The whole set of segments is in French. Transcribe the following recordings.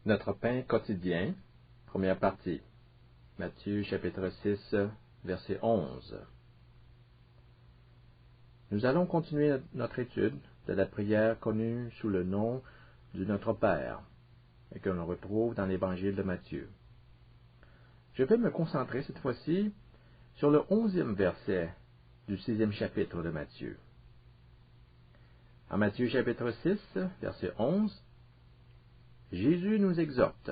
Notre pain quotidien, première partie. Matthieu chapitre 6, verset 11. Nous allons continuer notre étude de la prière connue sous le nom du Notre Père et que l'on retrouve dans l'Évangile de Matthieu. Je vais me concentrer cette fois-ci sur le 11e verset du 6e chapitre de Matthieu. En Matthieu chapitre 6, verset 11, Jésus nous exhorte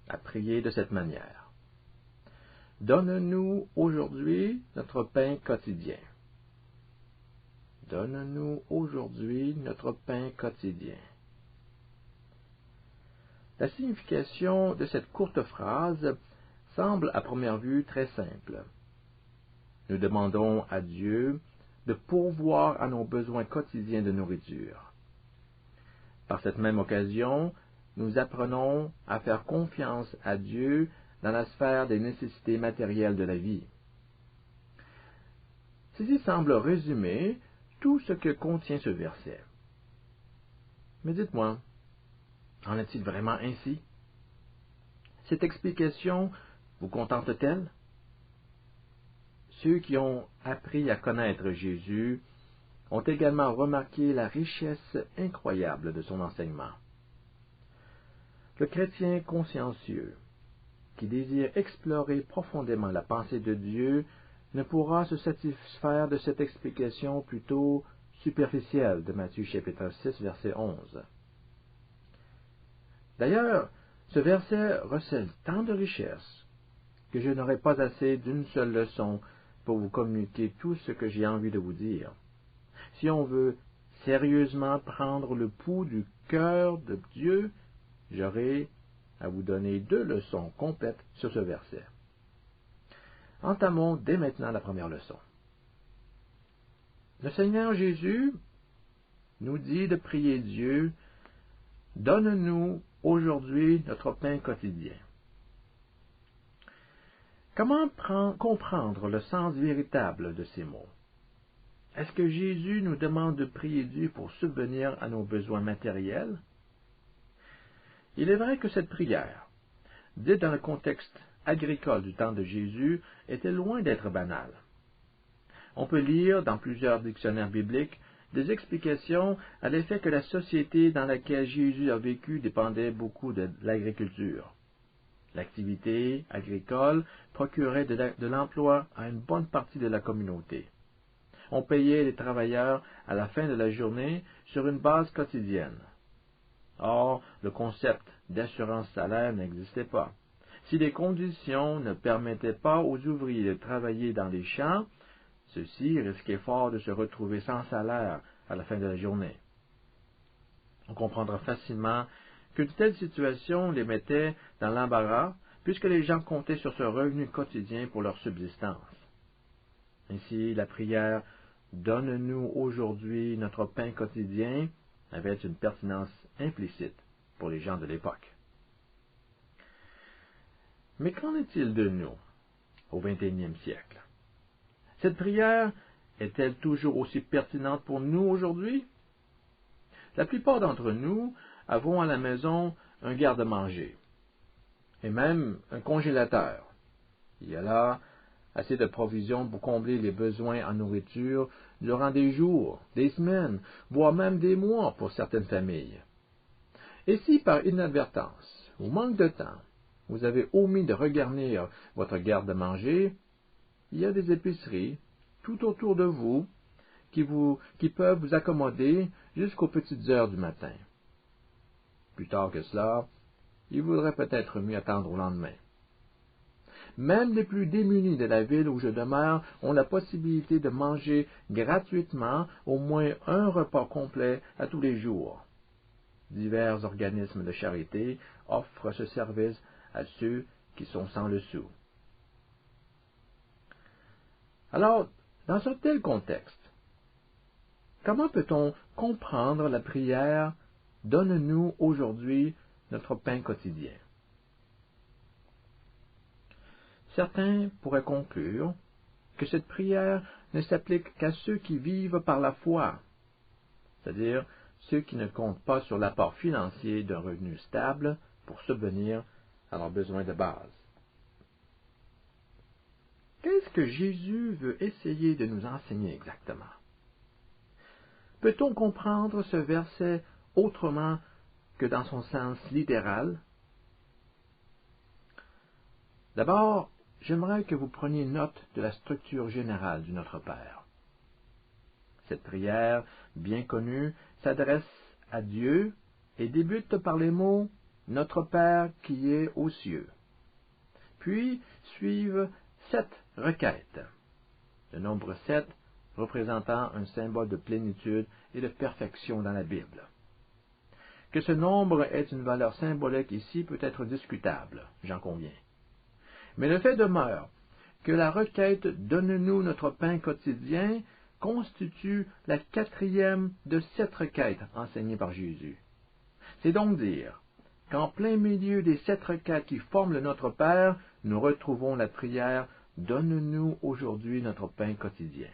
à prier de cette manière. Donne-nous aujourd'hui notre pain quotidien. Donne-nous aujourd'hui notre pain quotidien. La signification de cette courte phrase semble à première vue très simple. Nous demandons à Dieu de pourvoir à nos besoins quotidiens de nourriture. Par cette même occasion, nous apprenons à faire confiance à Dieu dans la sphère des nécessités matérielles de la vie. Ceci semble résumer tout ce que contient ce verset. Mais dites-moi, en est-il vraiment ainsi? Cette explication vous contente-t-elle? Ceux qui ont appris à connaître Jésus ont également remarqué la richesse incroyable de son enseignement. Le chrétien consciencieux, qui désire explorer profondément la pensée de Dieu, ne pourra se satisfaire de cette explication plutôt superficielle de Matthieu chapitre 6, verset 11. D'ailleurs, ce verset recèle tant de richesses que je n'aurai pas assez d'une seule leçon pour vous communiquer tout ce que j'ai envie de vous dire. Si on veut sérieusement prendre le pouls du cœur de Dieu, j'aurai à vous donner 2 leçons complètes sur ce verset. Entamons dès maintenant la première leçon. Le Seigneur Jésus nous dit de prier Dieu, « Donne-nous aujourd'hui notre pain quotidien. » Comment comprendre le sens véritable de ces mots? Est-ce que Jésus nous demande de prier Dieu pour subvenir à nos besoins matériels? Il est vrai que cette prière, dite dans le contexte agricole du temps de Jésus, était loin d'être banale. On peut lire dans plusieurs dictionnaires bibliques des explications à l'effet que la société dans laquelle Jésus a vécu dépendait beaucoup de l'agriculture. L'activité agricole procurait de l'emploi à une bonne partie de la communauté. On payait les travailleurs à la fin de la journée sur une base quotidienne. Or, le concept d'assurance salaire n'existait pas. Si les conditions ne permettaient pas aux ouvriers de travailler dans les champs, ceux-ci risquaient fort de se retrouver sans salaire à la fin de la journée. On comprendra facilement qu'une telle situation les mettait dans l'embarras, puisque les gens comptaient sur ce revenu quotidien pour leur subsistance. Ainsi, la prière « Donne-nous aujourd'hui notre pain quotidien » avait une pertinence implicite pour les gens de l'époque. Mais qu'en est-il de nous, au XXIe siècle? Cette prière est-elle toujours aussi pertinente pour nous aujourd'hui? La plupart d'entre nous avons à la maison un garde-manger et même un congélateur. Il y a là assez de provisions pour combler les besoins en nourriture durant des jours, des semaines, voire même des mois pour certaines familles. Et si par inadvertance ou manque de temps, vous avez omis de regarnir votre garde-manger, il y a des épiceries tout autour de vous qui peuvent vous accommoder jusqu'aux petites heures du matin. Plus tard que cela, il vaudrait peut-être mieux attendre au lendemain. Même les plus démunis de la ville où je demeure ont la possibilité de manger gratuitement au moins un repas complet à tous les jours. Divers organismes de charité offrent ce service à ceux qui sont sans le sou. Alors, dans un tel contexte, comment peut-on comprendre la prière « Donne-nous aujourd'hui notre pain quotidien » ? Certains pourraient conclure que cette prière ne s'applique qu'à ceux qui vivent par la foi, c'est-à-dire ceux qui ne comptent pas sur l'apport financier d'un revenu stable pour subvenir à leurs besoins de base. Qu'est-ce que Jésus veut essayer de nous enseigner exactement? Peut-on comprendre ce verset autrement que dans son sens littéral? D'abord, j'aimerais que vous preniez note de la structure générale du Notre Père. Cette prière, bien connue, s'adresse à Dieu et débute par les mots « Notre Père qui est aux cieux ». Puis suivent 7 requêtes, le nombre 7 représentant un symbole de plénitude et de perfection dans la Bible. Que ce nombre ait une valeur symbolique ici peut être discutable, j'en conviens. Mais le fait demeure que la requête « Donne-nous notre pain quotidien » constitue la 4e de 7 requêtes enseignées par Jésus. C'est donc dire qu'en plein milieu des 7 requêtes qui forment le Notre Père, nous retrouvons la prière « Donne-nous aujourd'hui notre pain quotidien ».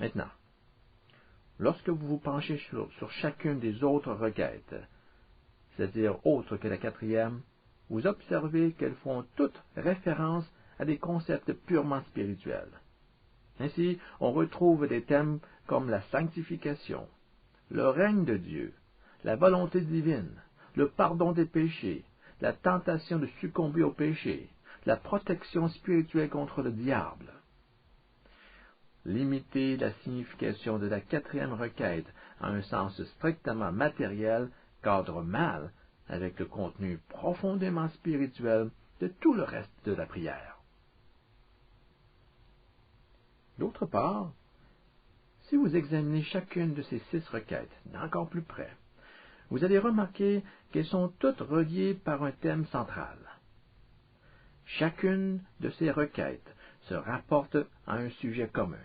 Maintenant, lorsque vous vous penchez sur chacune des autres requêtes, c'est-à-dire autres que la 4e, vous observez qu'elles font toutes référence à des concepts purement spirituels. Ainsi, on retrouve des thèmes comme la sanctification, le règne de Dieu, la volonté divine, le pardon des péchés, la tentation de succomber au péché, la protection spirituelle contre le diable. Limiter la signification de la 4e requête à un sens strictement matériel cadre mal avec le contenu profondément spirituel de tout le reste de la prière. D'autre part, si vous examinez chacune de ces 6 requêtes d'encore plus près, vous allez remarquer qu'elles sont toutes reliées par un thème central. Chacune de ces requêtes se rapporte à un sujet commun.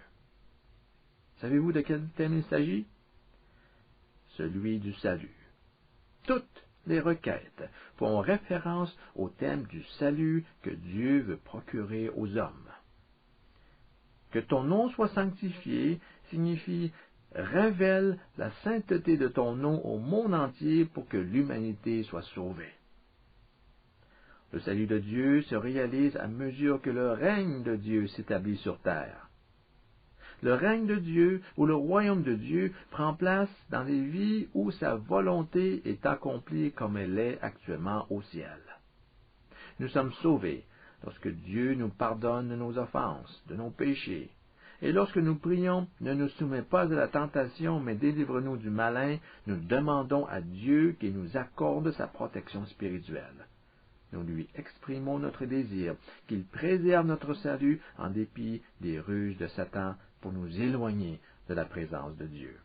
Savez-vous de quel thème il s'agit? Celui du salut. Toutes les requêtes font référence au thème du salut que Dieu veut procurer aux hommes. Que ton nom soit sanctifié signifie « révèle la sainteté de ton nom au monde entier pour que l'humanité soit sauvée ». Le salut de Dieu se réalise à mesure que le règne de Dieu s'établit sur terre. Le règne de Dieu ou le royaume de Dieu prend place dans les vies où sa volonté est accomplie comme elle est actuellement au ciel. Nous sommes sauvés lorsque Dieu nous pardonne nos offenses, de nos péchés. Et lorsque nous prions, ne nous soumets pas à la tentation, mais délivre-nous du malin, nous demandons à Dieu qu'il nous accorde sa protection spirituelle. Nous lui exprimons notre désir, qu'il préserve notre salut en dépit des ruses de Satan pour nous éloigner de la présence de Dieu.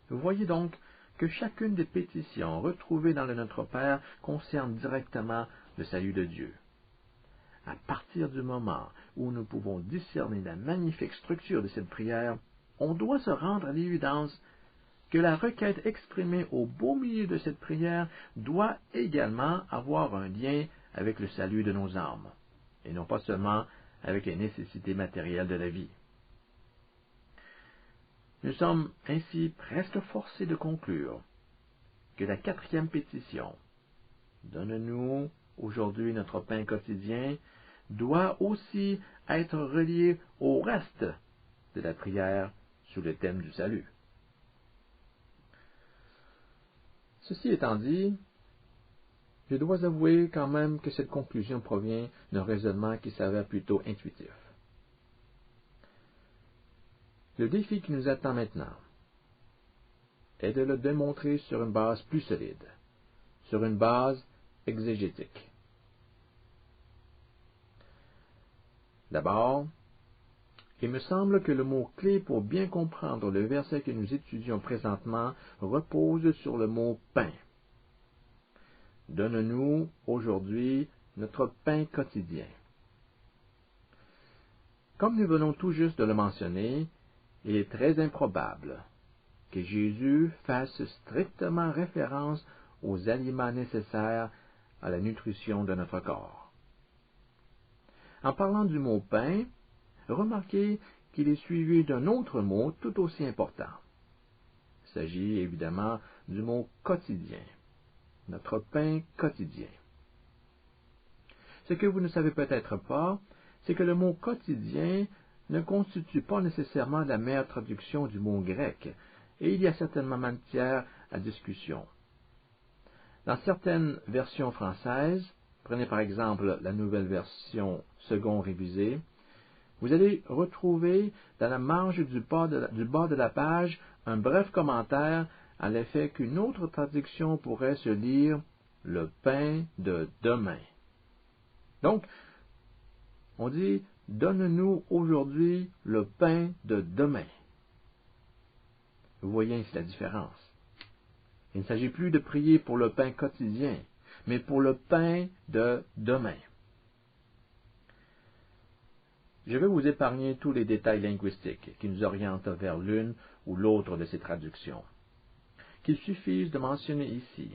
Vous voyez donc que chacune des pétitions retrouvées dans le Notre Père concerne directement le salut de Dieu. À partir du moment où nous pouvons discerner la magnifique structure de cette prière, on doit se rendre à l'évidence que la requête exprimée au beau milieu de cette prière doit également avoir un lien avec le salut de nos âmes, et non pas seulement avec les nécessités matérielles de la vie. Nous sommes ainsi presque forcés de conclure que la 4e pétition, « Donne-nous aujourd'hui notre pain quotidien », doit aussi être reliée au reste de la prière sous le thème du salut. Ceci étant dit, je dois avouer quand même que cette conclusion provient d'un raisonnement qui s'avère plutôt intuitif. Le défi qui nous attend maintenant est de le démontrer sur une base plus solide, sur une base exégétique. D'abord, il me semble que le mot-clé pour bien comprendre le verset que nous étudions présentement repose sur le mot « pain ». Donne-nous aujourd'hui notre pain quotidien. Comme nous venons tout juste de le mentionner, il est très improbable que Jésus fasse strictement référence aux aliments nécessaires à la nutrition de notre corps. En parlant du mot « pain », remarquez qu'il est suivi d'un autre mot tout aussi important. Il s'agit évidemment du mot quotidien, notre pain quotidien. Ce que vous ne savez peut-être pas, c'est que le mot quotidien ne constitue pas nécessairement la meilleure traduction du mot grec, et il y a certainement matière à discussion. Dans certaines versions françaises, prenez par exemple la nouvelle version second révisée, vous allez retrouver dans la marge du bas de la page un bref commentaire à l'effet qu'une autre traduction pourrait se lire « le pain de demain ». Donc, on dit « donne-nous aujourd'hui le pain de demain ». Vous voyez ainsi la différence. Il ne s'agit plus de prier pour le pain quotidien, mais pour le pain de demain. Je vais vous épargner tous les détails linguistiques qui nous orientent vers l'une ou l'autre de ces traductions. Qu'il suffise de mentionner ici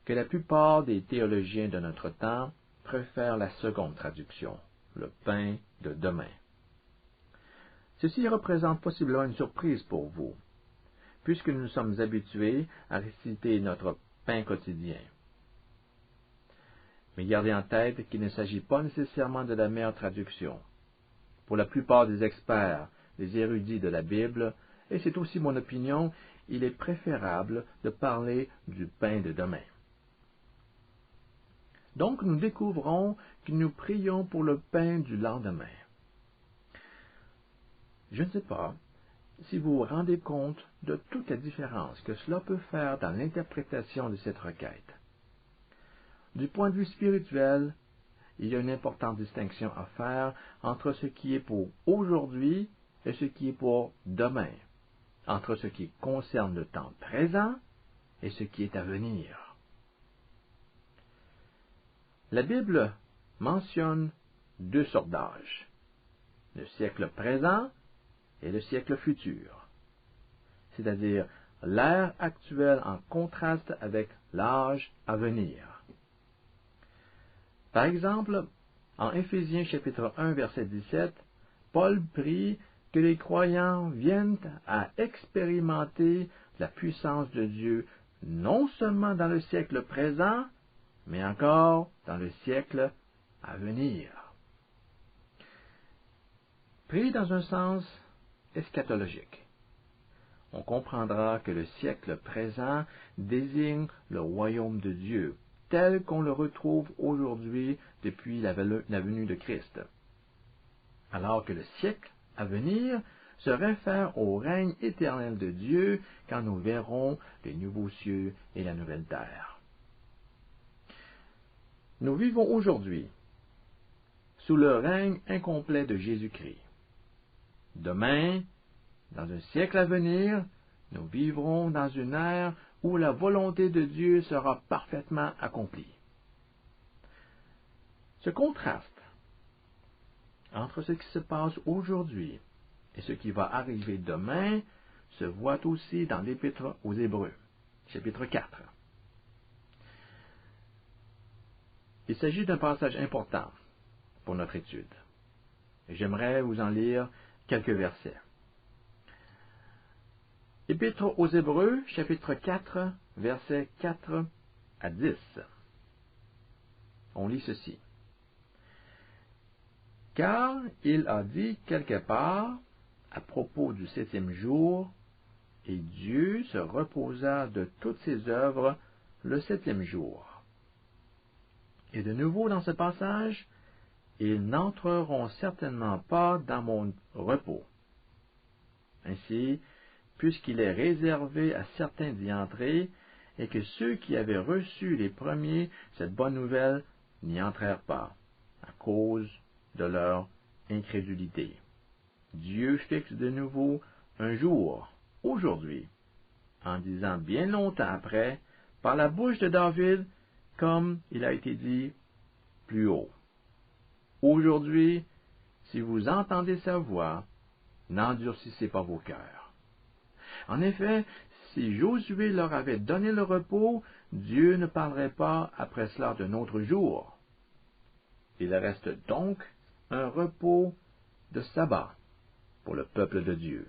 que la plupart des théologiens de notre temps préfèrent la seconde traduction, le pain de demain. Ceci représente possiblement une surprise pour vous, puisque nous sommes habitués à réciter notre pain quotidien. Mais gardez en tête qu'il ne s'agit pas nécessairement de la meilleure traduction. Pour la plupart des experts, des érudits de la Bible, et c'est aussi mon opinion, il est préférable de parler du pain de demain. Donc nous découvrons que nous prions pour le pain du lendemain. Je ne sais pas si vous vous rendez compte de toute la différence que cela peut faire dans l'interprétation de cette requête. Du point de vue spirituel, il y a une importante distinction à faire entre ce qui est pour aujourd'hui et ce qui est pour demain, entre ce qui concerne le temps présent et ce qui est à venir. La Bible mentionne deux sortes d'âge, le siècle présent et le siècle futur, c'est-à-dire l'ère actuelle en contraste avec l'âge à venir. Par exemple, en Éphésiens chapitre 1, verset 17, Paul prie que les croyants viennent à expérimenter la puissance de Dieu non seulement dans le siècle présent, mais encore dans le siècle à venir. Pris dans un sens eschatologique, on comprendra que le siècle présent désigne le royaume de Dieu, tel qu'on le retrouve aujourd'hui depuis la venue de Christ, alors que le siècle à venir se réfère au règne éternel de Dieu quand nous verrons les nouveaux cieux et la nouvelle terre. Nous vivons aujourd'hui sous le règne incomplet de Jésus-Christ. Demain, dans un siècle à venir, nous vivrons dans une ère où la volonté de Dieu sera parfaitement accomplie. Ce contraste entre ce qui se passe aujourd'hui et ce qui va arriver demain se voit aussi dans l'Épître aux Hébreux, chapitre 4. Il s'agit d'un passage important pour notre étude. J'aimerais vous en lire quelques versets. Épître aux Hébreux, chapitre 4, versets 4 à 10. On lit ceci. Car il a dit quelque part, à propos du septième jour, et Dieu se reposa de toutes ses œuvres le septième jour. Et de nouveau dans ce passage, ils n'entreront certainement pas dans mon repos. Ainsi, puisqu'il est réservé à certains d'y entrer, et que ceux qui avaient reçu les premiers cette bonne nouvelle n'y entrèrent pas, à cause de leur incrédulité. Dieu fixe de nouveau un jour, aujourd'hui, en disant bien longtemps après, par la bouche de David, comme il a été dit plus haut. Aujourd'hui, si vous entendez sa voix, n'endurcissez pas vos cœurs. En effet, si Josué leur avait donné le repos, Dieu ne parlerait pas après cela d'un autre jour. Il reste donc un repos de sabbat pour le peuple de Dieu.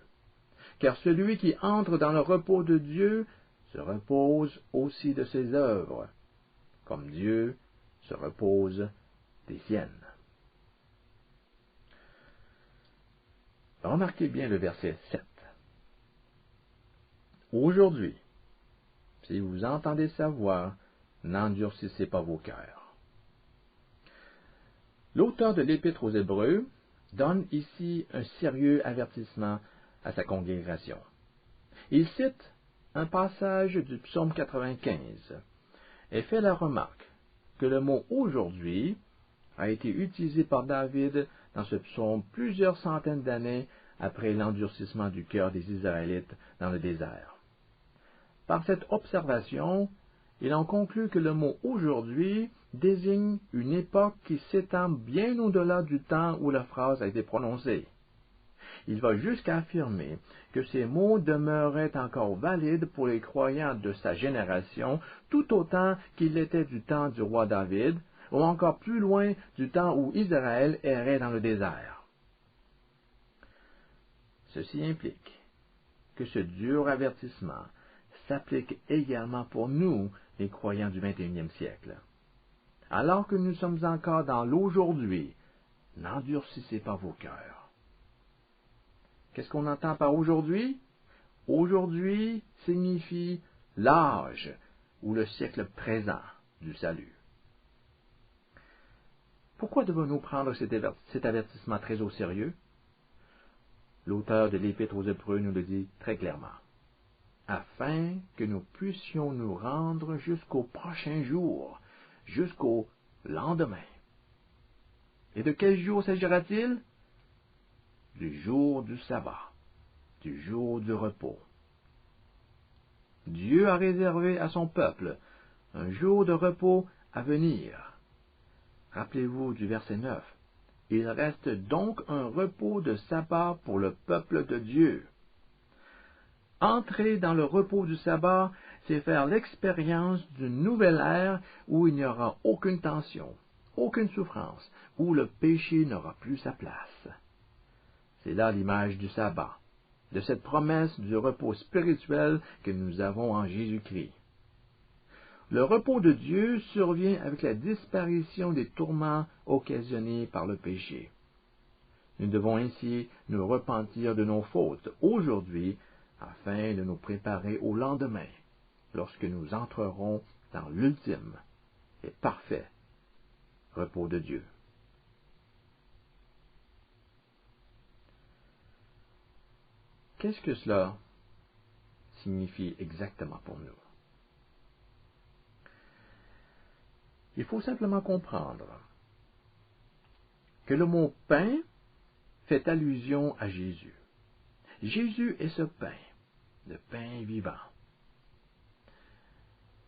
Car celui qui entre dans le repos de Dieu se se repose aussi de ses œuvres, comme Dieu se repose des siennes. Remarquez bien le verset 7. Aujourd'hui, si vous entendez sa voix, n'endurcissez pas vos cœurs. L'auteur de l'Épître aux Hébreux donne ici un sérieux avertissement à sa congrégation. Il cite un passage du psaume 95 et fait la remarque que le mot « aujourd'hui » a été utilisé par David dans ce psaume plusieurs centaines d'années après l'endurcissement du cœur des Israélites dans le désert. Par cette observation, il en conclut que le mot « aujourd'hui » désigne une époque qui s'étend bien au-delà du temps où la phrase a été prononcée. Il va jusqu'à affirmer que ces mots demeuraient encore valides pour les croyants de sa génération, tout autant qu'ils l'étaient du temps du roi David, ou encore plus loin du temps où Israël errait dans le désert. Ceci implique que ce dur avertissement s'applique également pour nous, les croyants du XXIe siècle. Alors que nous sommes encore dans l'aujourd'hui, n'endurcissez pas vos cœurs. Qu'est-ce qu'on entend par aujourd'hui? Aujourd'hui signifie l'âge ou le siècle présent du salut. Pourquoi devons-nous prendre cet avertissement très au sérieux? L'auteur de l'Épître aux Hébreux nous le dit très clairement. Afin que nous puissions nous rendre jusqu'au prochain jour, jusqu'au lendemain. Et de quel jour s'agira-t-il? Du jour du sabbat, du jour du repos. Dieu a réservé à son peuple un jour de repos à venir. Rappelez-vous du verset 9. Il reste donc un repos de sabbat pour le peuple de Dieu. Entrer dans le repos du sabbat, c'est faire l'expérience d'une nouvelle ère où il n'y aura aucune tension, aucune souffrance, où le péché n'aura plus sa place. C'est là l'image du sabbat, de cette promesse du repos spirituel que nous avons en Jésus-Christ. Le repos de Dieu survient avec la disparition des tourments occasionnés par le péché. Nous devons ainsi nous repentir de nos fautes aujourd'hui afin de nous préparer au lendemain, lorsque nous entrerons dans l'ultime et parfait repos de Dieu. Qu'est-ce que cela signifie exactement pour nous? Il faut simplement comprendre que le mot « pain » fait allusion à Jésus. Jésus est ce pain, le pain vivant.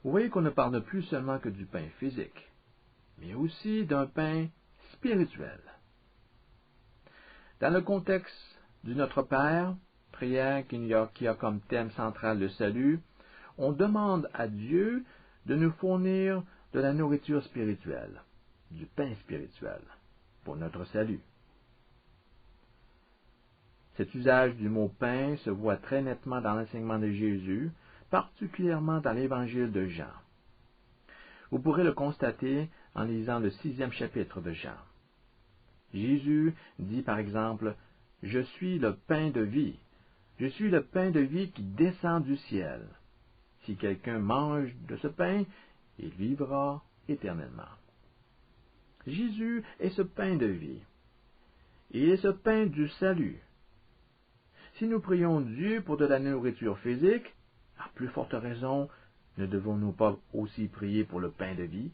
Vous voyez qu'on ne parle plus seulement que du pain physique, mais aussi d'un pain spirituel. Dans le contexte du Notre Père, prière qui a comme thème central le salut, on demande à Dieu de nous fournir de la nourriture spirituelle, du pain spirituel, pour notre salut. Cet usage du mot pain se voit très nettement dans l'enseignement de Jésus, particulièrement dans l'évangile de Jean. Vous pourrez le constater en lisant le 6e chapitre de Jean. Jésus dit par exemple, « Je suis le pain de vie. Je suis le pain de vie qui descend du ciel. Si quelqu'un mange de ce pain, il vivra éternellement. » Jésus est ce pain de vie. Il est ce pain du salut. Si nous prions Dieu pour de la nourriture physique, à plus forte raison, ne devons-nous pas aussi prier pour le pain de vie?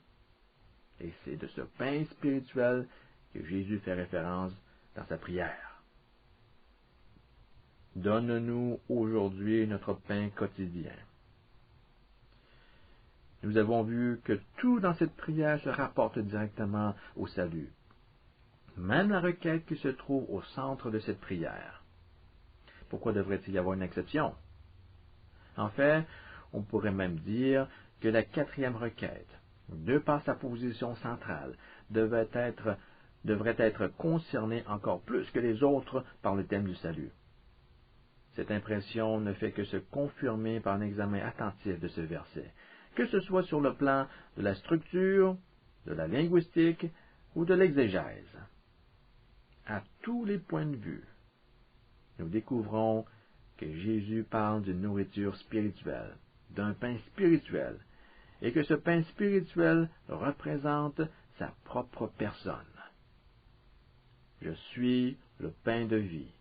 Et c'est de ce pain spirituel que Jésus fait référence dans sa prière. Donne-nous aujourd'hui notre pain quotidien. Nous avons vu que tout dans cette prière se rapporte directement au salut. Même la requête qui se trouve au centre de cette prière. Pourquoi devrait-il y avoir une exception? En fait, on pourrait même dire que la 4e requête, de par sa position centrale, devrait être concernée encore plus que les autres par le thème du salut. Cette impression ne fait que se confirmer par un examen attentif de ce verset, que ce soit sur le plan de la structure, de la linguistique ou de l'exégèse. À tous les points de vue, nous découvrons que Jésus parle d'une nourriture spirituelle, d'un pain spirituel, et que ce pain spirituel représente sa propre personne. Je suis le pain de vie.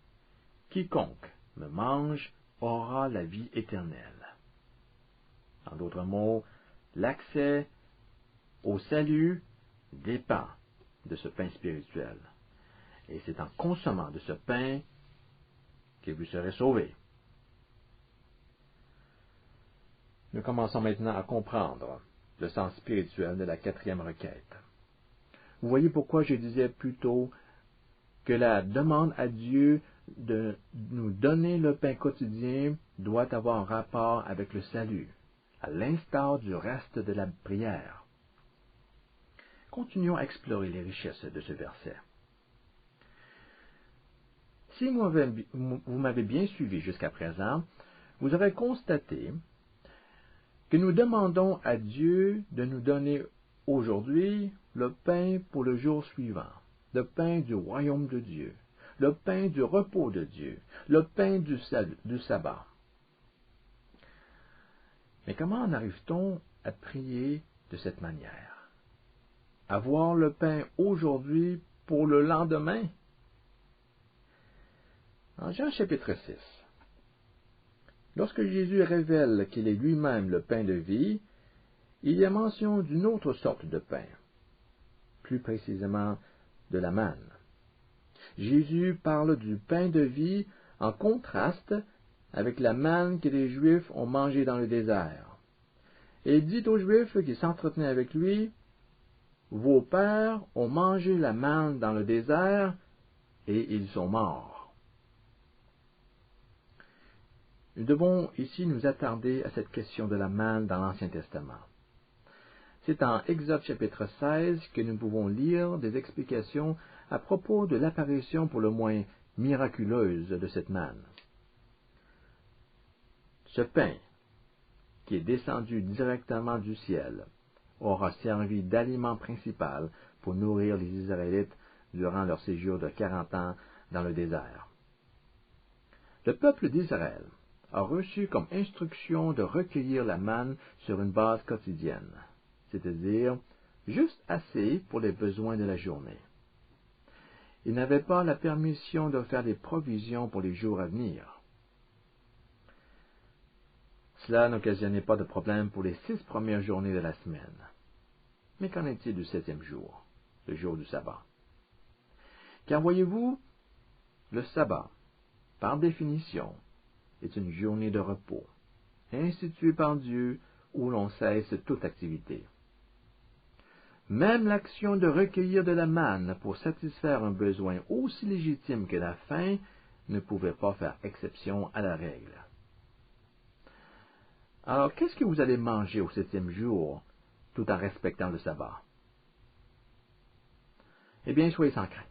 Quiconque me mange aura la vie éternelle. En d'autres mots, l'accès au salut dépend de ce pain spirituel. Et c'est en consommant de ce pain que vous serez sauvés. Nous commençons maintenant à comprendre le sens spirituel de la 4e requête. Vous voyez pourquoi je disais plus tôt que la demande à Dieu de nous donner le pain quotidien doit avoir un rapport avec le salut, à l'instar du reste de la prière. Continuons à explorer les richesses de ce verset. Si vous m'avez bien suivi jusqu'à présent, vous aurez constaté que nous demandons à Dieu de nous donner aujourd'hui le pain pour le jour suivant, le pain du royaume de Dieu, le pain du repos de Dieu, le pain du sabbat. Mais comment en arrive-t-on à prier de cette manière? Avoir le pain aujourd'hui pour le lendemain? En Jean chapitre 6, lorsque Jésus révèle qu'il est lui-même le pain de vie, il y a mention d'une autre sorte de pain, plus précisément de la manne. Jésus parle du pain de vie en contraste avec la manne que les Juifs ont mangée dans le désert. Et il dit aux Juifs qui s'entretenaient avec lui, « Vos pères ont mangé la manne dans le désert et ils sont morts. » Nous devons ici nous attarder à cette question de la manne dans l'Ancien Testament. C'est en Exode chapitre 16 que nous pouvons lire des explications à propos de l'apparition pour le moins miraculeuse de cette manne. Ce pain, qui est descendu directement du ciel, aura servi d'aliment principal pour nourrir les Israélites durant leur séjour de 40 ans dans le désert. Le peuple d'Israël a reçu comme instruction de recueillir la manne sur une base quotidienne, c'est-à-dire juste assez pour les besoins de la journée. Ils n'avaient pas la permission de faire des provisions pour les jours à venir. Cela n'occasionnait pas de problème pour les 6 premières journées de la semaine. Mais qu'en est-il du 7e jour, le jour du sabbat? Car voyez-vous, le sabbat, par définition, est une journée de repos, instituée par Dieu où l'on cesse toute activité. Même l'action de recueillir de la manne pour satisfaire un besoin aussi légitime que la faim ne pouvait pas faire exception à la règle. Alors, qu'est-ce que vous allez manger au 7e jour, tout en respectant le sabbat? Eh bien, soyez sans crainte.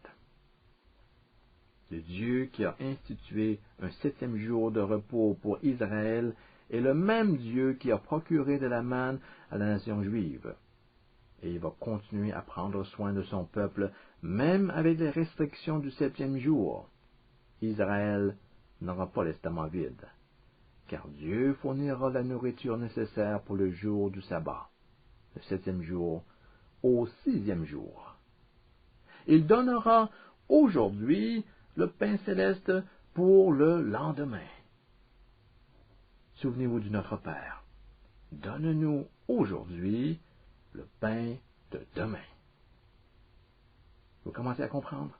Le Dieu qui a institué un 7e jour de repos pour Israël est le même Dieu qui a procuré de la manne à la nation juive. Et il va continuer à prendre soin de son peuple, même avec les restrictions du 7e jour. Israël n'aura pas l'estomac vide, car Dieu fournira la nourriture nécessaire pour le jour du sabbat, le 7e jour, au 6e jour. Il donnera aujourd'hui le pain céleste pour le lendemain. Souvenez-vous de notre Père. Donne-nous aujourd'hui le pain de demain. Vous commencez à comprendre?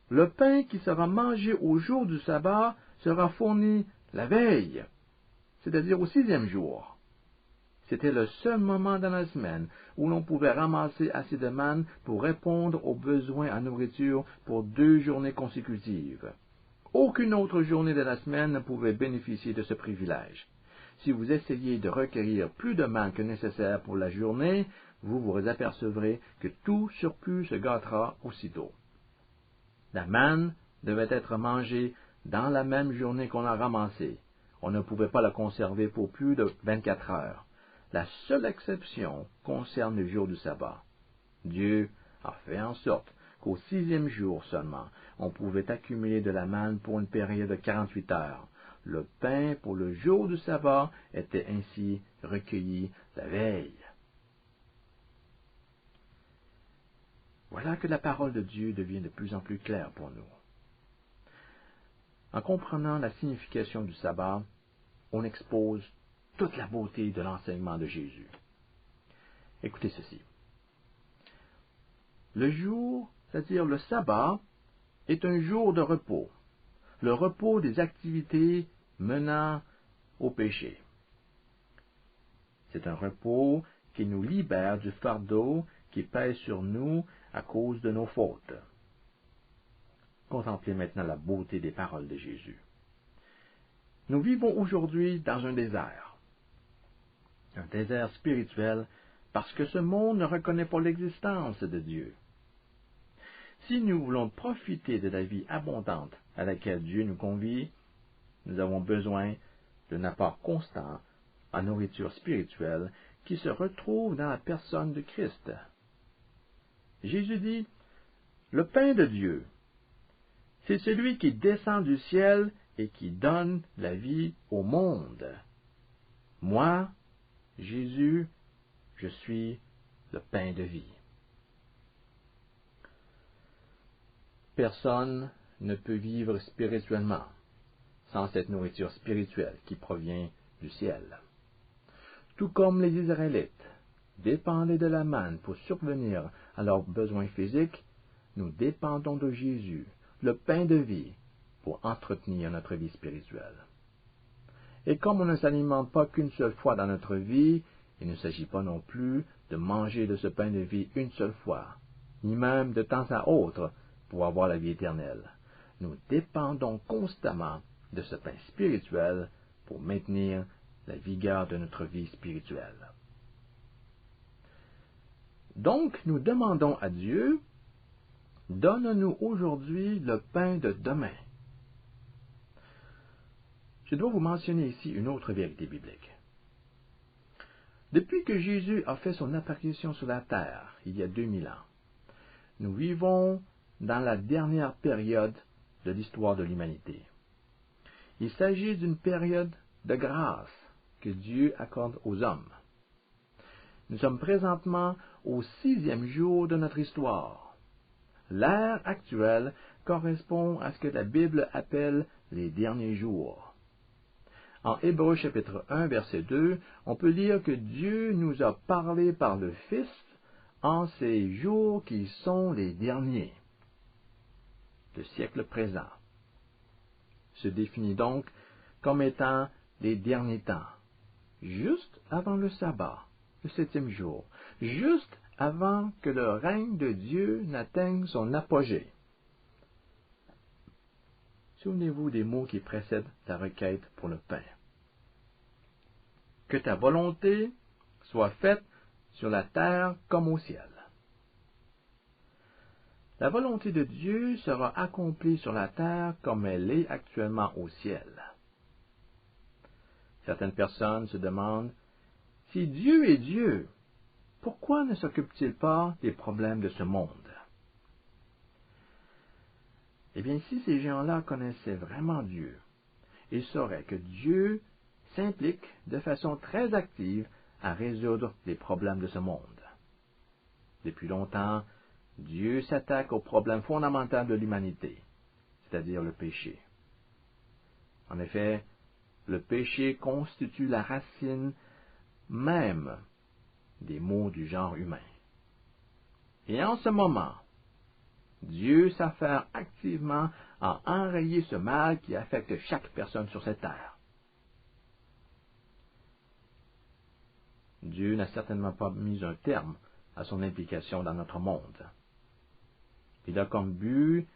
Le pain qui sera mangé au jour du sabbat sera fourni la veille, c'est-à-dire au 6e jour. C'était le seul moment dans la semaine où l'on pouvait ramasser assez de manne pour répondre aux besoins en nourriture pour 2 journées consécutives. Aucune autre journée de la semaine ne pouvait bénéficier de ce privilège. Si vous essayez de recueillir plus de manne que nécessaire pour la journée, vous vous apercevrez que tout surplus se gâtera aussitôt. La manne devait être mangée dans la même journée qu'on l'a ramassée. On ne pouvait pas la conserver pour plus de 24 heures. La seule exception concerne le jour du sabbat. Dieu a fait en sorte qu'au 6e jour seulement, on pouvait accumuler de la manne pour une période de 48 heures. Le pain pour le jour du sabbat était ainsi recueilli la veille. Voilà que la parole de Dieu devient de plus en plus claire pour nous. En comprenant la signification du sabbat, on expose toute la beauté de l'enseignement de Jésus. Écoutez ceci. Le jour, c'est-à-dire le sabbat, est un jour de repos, le repos des activités menant au péché. C'est un repos qui nous libère du fardeau qui pèse sur nous à cause de nos fautes. Contemplez maintenant la beauté des paroles de Jésus. Nous vivons aujourd'hui dans un désert spirituel, parce que ce monde ne reconnaît pas l'existence de Dieu. Si nous voulons profiter de la vie abondante à laquelle Dieu nous convie, nous avons besoin d'un apport constant en nourriture spirituelle qui se retrouve dans la personne de Christ. Jésus dit, « Le pain de Dieu, c'est celui qui descend du ciel et qui donne la vie au monde. Moi, Jésus, je suis le pain de vie. » Personne ne peut vivre spirituellement sans cette nourriture spirituelle qui provient du ciel. Tout comme les Israélites dépendaient de la manne pour subvenir à leurs besoins physiques, nous dépendons de Jésus, le pain de vie, pour entretenir notre vie spirituelle. Et comme on ne s'alimente pas qu'une seule fois dans notre vie, il ne s'agit pas non plus de manger de ce pain de vie une seule fois, ni même de temps à autre pour avoir la vie éternelle. Nous dépendons constamment de ce pain spirituel pour maintenir la vigueur de notre vie spirituelle. Donc, nous demandons à Dieu, donne-nous aujourd'hui le pain de demain. Je dois vous mentionner ici une autre vérité biblique. Depuis que Jésus a fait son apparition sur la terre, il y a 2000 ans, nous vivons dans la dernière période de l'histoire de l'humanité. Il s'agit d'une période de grâce que Dieu accorde aux hommes. Nous sommes présentement au 6e jour de notre histoire. L'ère actuelle correspond à ce que la Bible appelle les derniers jours. En Hébreux chapitre 1, verset 2, on peut lire que Dieu nous a parlé par le Fils en ces jours qui sont les derniers. Le siècle présent se définit donc comme étant les derniers temps, juste avant le sabbat, le 7e jour, juste avant que le règne de Dieu n'atteigne son apogée. Souvenez-vous des mots qui précèdent la requête pour le pain. Que ta volonté soit faite sur la terre comme au ciel. La volonté de Dieu sera accomplie sur la terre comme elle est actuellement au ciel. Certaines personnes se demandent, si Dieu est Dieu, pourquoi ne s'occupe-t-il pas des problèmes de ce monde? Eh bien, si ces gens-là connaissaient vraiment Dieu, ils sauraient que Dieu s'implique de façon très active à résoudre les problèmes de ce monde. Depuis longtemps, Dieu s'attaque au problème fondamental de l'humanité, c'est-à-dire le péché. En effet, le péché constitue la racine même des maux du genre humain. Et en ce moment, Dieu s'affaire activement à enrayer ce mal qui affecte chaque personne sur cette terre. Dieu n'a certainement pas mis un terme à son implication dans notre monde. Il a comme but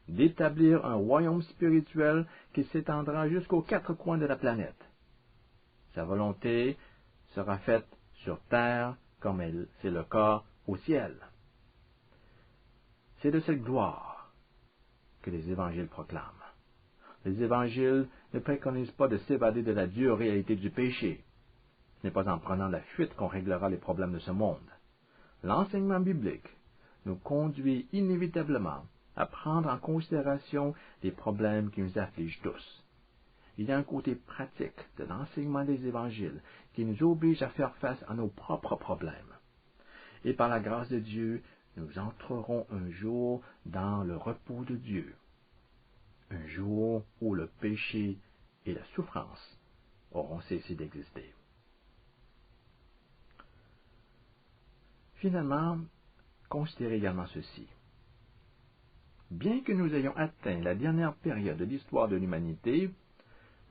d'établir un royaume spirituel qui s'étendra jusqu'aux 4 coins de la planète. Sa volonté sera faite sur terre comme c'est le cas au ciel. C'est de cette gloire que les évangiles proclament. Les évangiles ne préconisent pas de s'évader de la dure réalité du péché. Ce n'est pas en prenant la fuite qu'on réglera les problèmes de ce monde. L'enseignement biblique nous conduit inévitablement à prendre en considération les problèmes qui nous affligent tous. Il y a un côté pratique de l'enseignement des évangiles qui nous oblige à faire face à nos propres problèmes. Et par la grâce de Dieu, nous entrerons un jour dans le repos de Dieu. Un jour où le péché et la souffrance auront cessé d'exister. Finalement, considérez également ceci. Bien que nous ayons atteint la dernière période de l'histoire de l'humanité,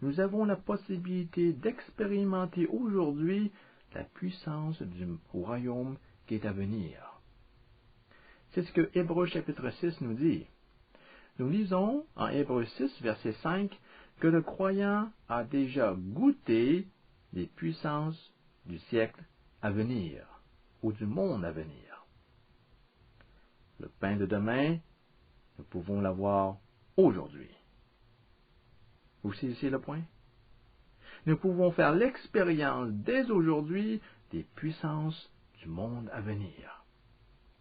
nous avons la possibilité d'expérimenter aujourd'hui la puissance du royaume qui est à venir. C'est ce que Hébreux chapitre 6 nous dit. Nous lisons en Hébreux 6, verset 5, que le croyant a déjà goûté les puissances du siècle à venir, ou du monde à venir. Le pain de demain, nous pouvons l'avoir aujourd'hui. Vous saisissez le point? Nous pouvons faire l'expérience dès aujourd'hui des puissances du monde à venir.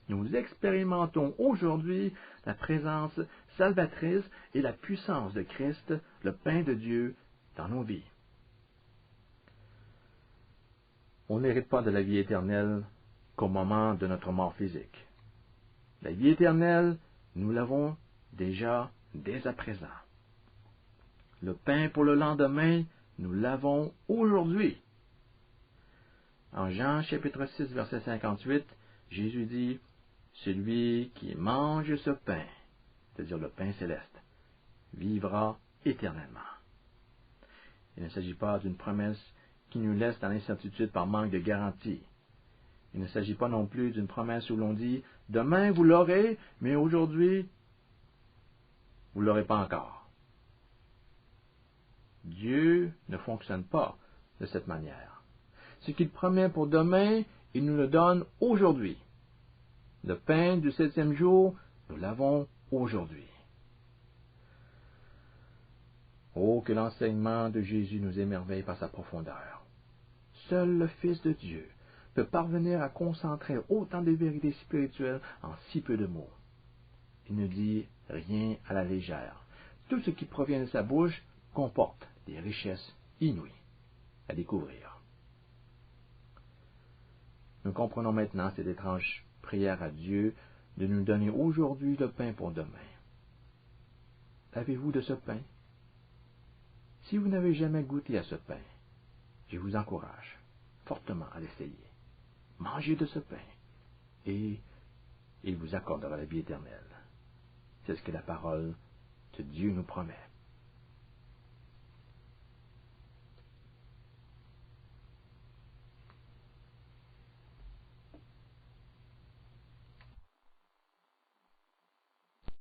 Nous expérimentons aujourd'hui la présence salvatrice et la puissance de Christ, le pain de Dieu, dans nos vies. On n'hérite pas de la vie éternelle qu'au moment de notre mort physique. La vie éternelle, nous l'avons déjà dès à présent. Le pain pour le lendemain, nous l'avons aujourd'hui. En Jean chapitre 6, verset 58, Jésus dit, « Celui qui mange ce pain, c'est-à-dire le pain céleste, vivra éternellement. » Il ne s'agit pas d'une promesse qui nous laisse dans l'incertitude par manque de garantie. Il ne s'agit pas non plus d'une promesse où l'on dit, « Demain vous l'aurez, mais aujourd'hui, vous ne l'aurez pas encore. » Dieu ne fonctionne pas de cette manière. Ce qu'il promet pour demain, il nous le donne aujourd'hui. Le pain du 7e jour, nous l'avons aujourd'hui. Oh, que l'enseignement de Jésus nous émerveille par sa profondeur. Seul le Fils de Dieu peut parvenir à concentrer autant de vérités spirituelles en si peu de mots. Il ne dit rien à la légère. Tout ce qui provient de sa bouche comporte des richesses inouïes à découvrir. Nous comprenons maintenant cette étrange prière à Dieu de nous donner aujourd'hui le pain pour demain. Avez-vous de ce pain? Si vous n'avez jamais goûté à ce pain, je vous encourage fortement à l'essayer. Mangez de ce pain et il vous accordera la vie éternelle. C'est ce que la parole de Dieu nous promet.